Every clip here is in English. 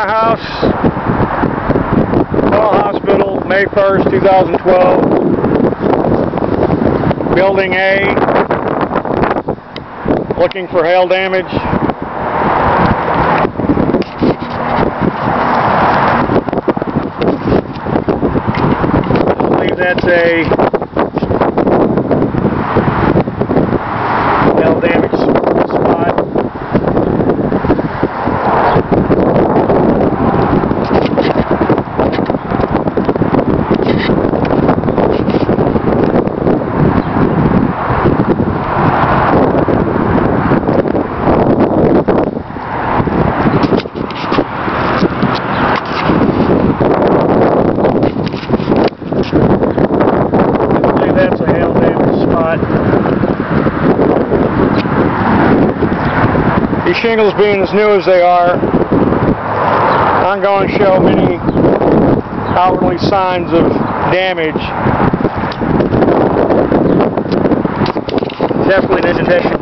Banana House, DEPAUL Hospital, May 1st, 2012. Building A, looking for hail damage. I believe that's a hail damage spot. That's a hail damage spot. These shingles being as new as they are, aren't going to show many outwardly signs of damage. Definitely an indentation.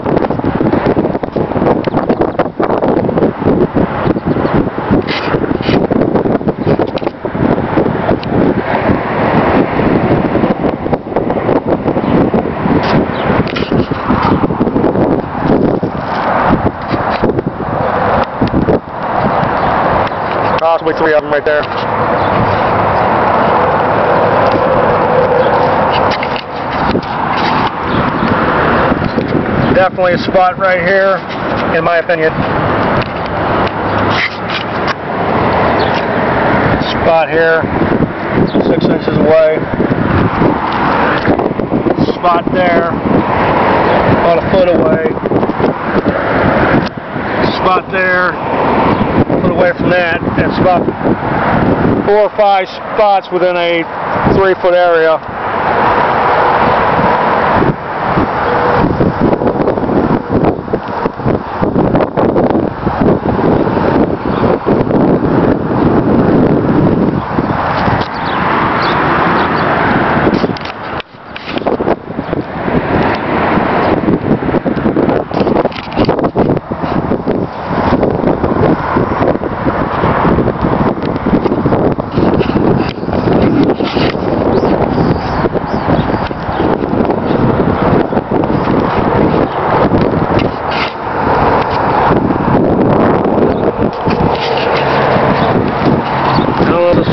Possibly 3 of them right there. Definitely a spot right here, in my opinion. Spot here, 6 inches away. Spot there, about a foot away. Spot there, a foot away from that. And it's about 4 or 5 spots within a 3-foot area.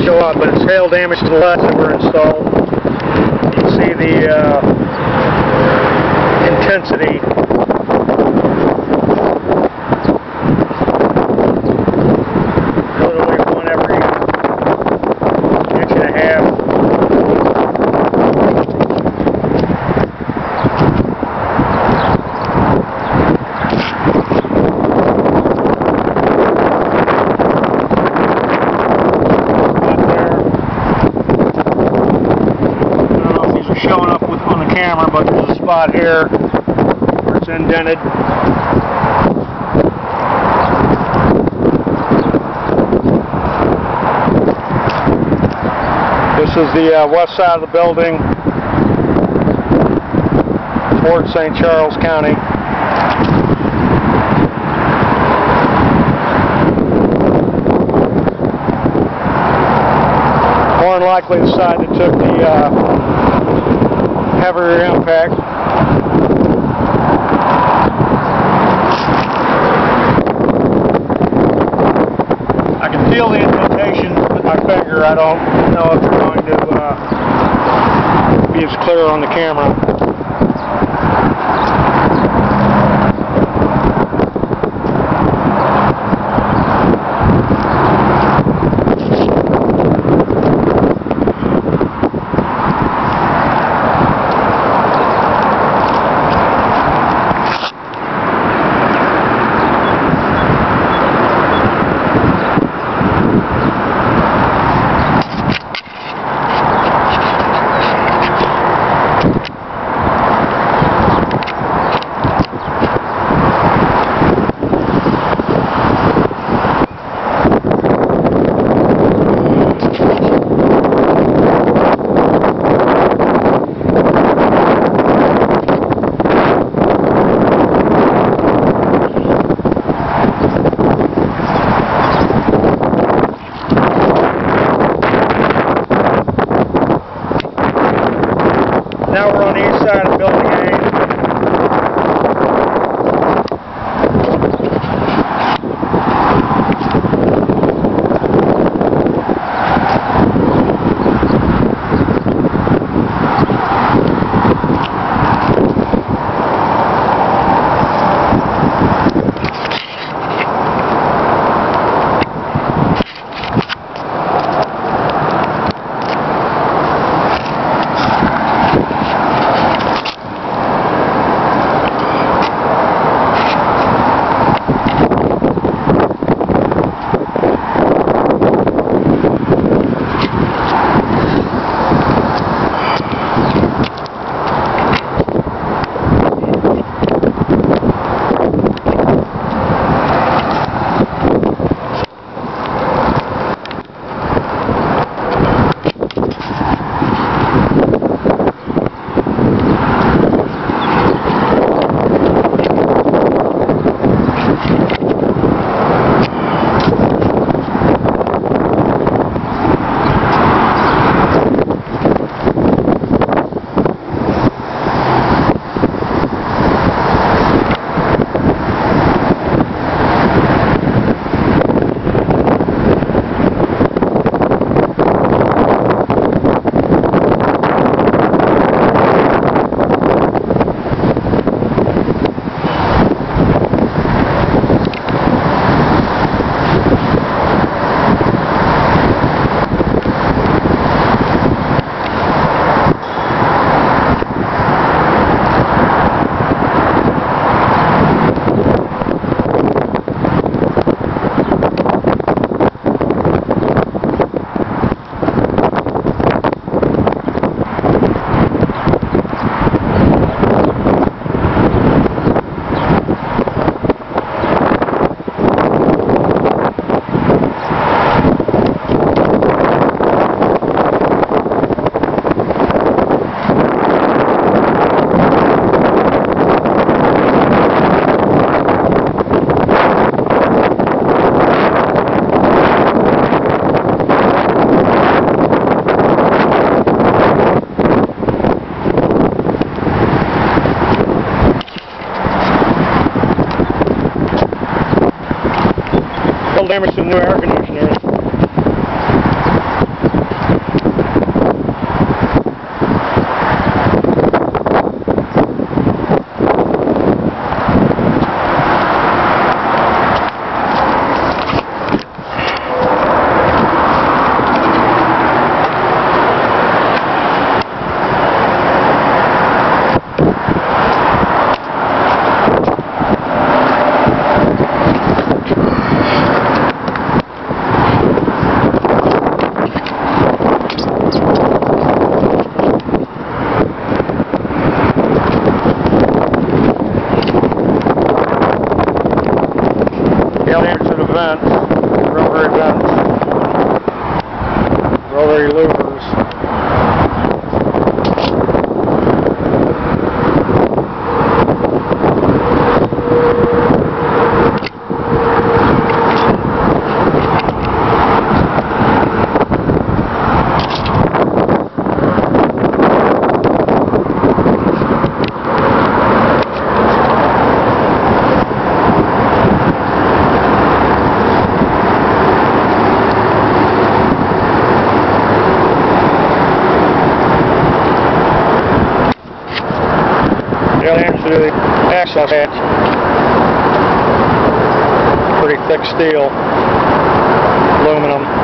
Show up, but it's hail damage to the lights that were installed. You can see the intensity. Literally one every inch and a half. Showing up on the camera, but there's a spot here where it's indented. This is the west side of the building toward St. Charles County. More than likely the side that took the heavier impact. I can feel the indentation with my finger. I don't know if it's going to be as clear on the camera. the new air conditioner. To the vents, rotary vents, rotary louvers. To the access hatch. Pretty thick steel, aluminum.